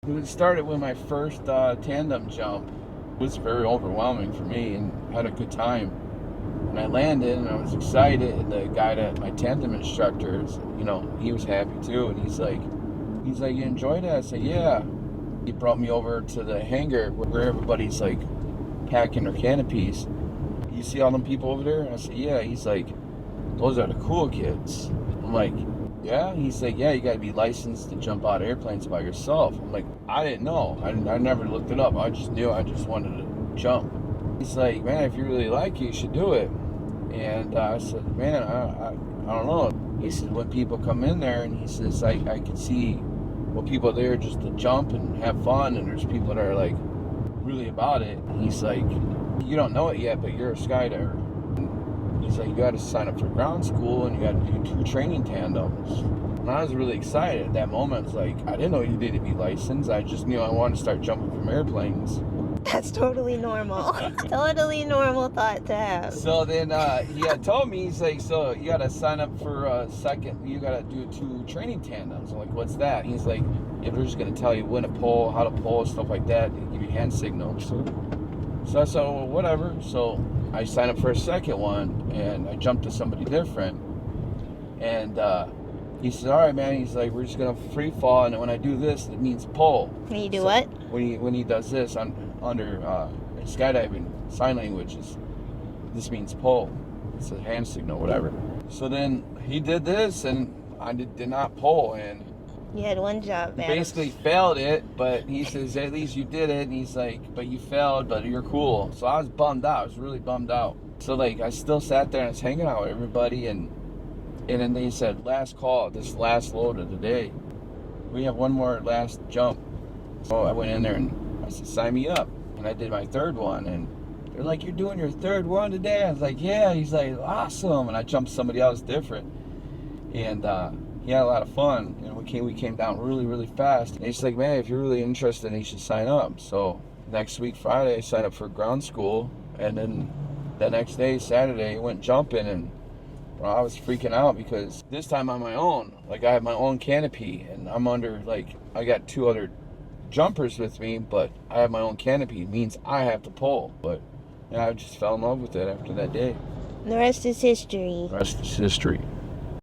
It started with my first tandem jump. It was very overwhelming for me and had a good time. When I landed and I was excited, and the guy that my tandem instructor, he was happy too. And he's like, you enjoyed it? I said, yeah. He brought me over to the hangar where everybody's like packing their canopies. You see all them people over there? I said, yeah. He's like, those are the cool kids. I'm like, yeah? He's like, yeah, you got to be licensed to jump out of airplanes by yourself. I'm like, I didn't know. I never looked it up. I just knew I just wanted to jump. He's like, man, if you really like it, you should do it. And I said, man, I don't know. He said, when people come in there, and he says, I can see well, people are there just to jump and have fun, and there's people that are like really about it. And he's like, you don't know it yet, but you're a skydiver. He's like, you got to sign up for ground school and you got to do 2 training tandems. And I was really excited at that moment. It's like, I didn't know you needed to be licensed. I just knew I wanted to start jumping from airplanes. That's totally normal. Totally normal thought to have. So then he had told me, he's like, so you got to sign up for a second, you got to do 2 training tandems. I'm like, what's that? He's like, yeah, they're just going to tell you when to pull, how to pull, stuff like that. They give you hand signals. So I said, well, whatever. So I signed up for a second one, and I jumped to somebody different. And he said, all right, man. He's like, we're just going to free fall, and when I do this, it means pull. When you do what? When he does this under skydiving sign language, this means pull. It's a hand signal, whatever. So then he did this, and I did not pull, and you had one job, man. Basically failed it, but he says, at least you did it. And he's like, but you failed, but you're cool. So I was bummed out. I was really bummed out. So like, I still sat there and I was hanging out with everybody, and then they said, last call, this last load of the day. We have one more last jump. So I went in there and I said, sign me up. And I did my 3rd one, and they're like, you're doing your 3rd one today? I was like, yeah. He's like, awesome. And I jumped somebody else different. And he had a lot of fun. We came down really, really fast. And he's like, man, if you're really interested, you should sign up. So next week, Friday, I signed up for ground school. And then the next day, Saturday, I went jumping. And I was freaking out because this time on my own. Like, I have my own canopy. And I'm under, like, I got 2 other jumpers with me, but I have my own canopy. It means I have to pull. But I just fell in love with it after that day. The rest is history. The rest is history.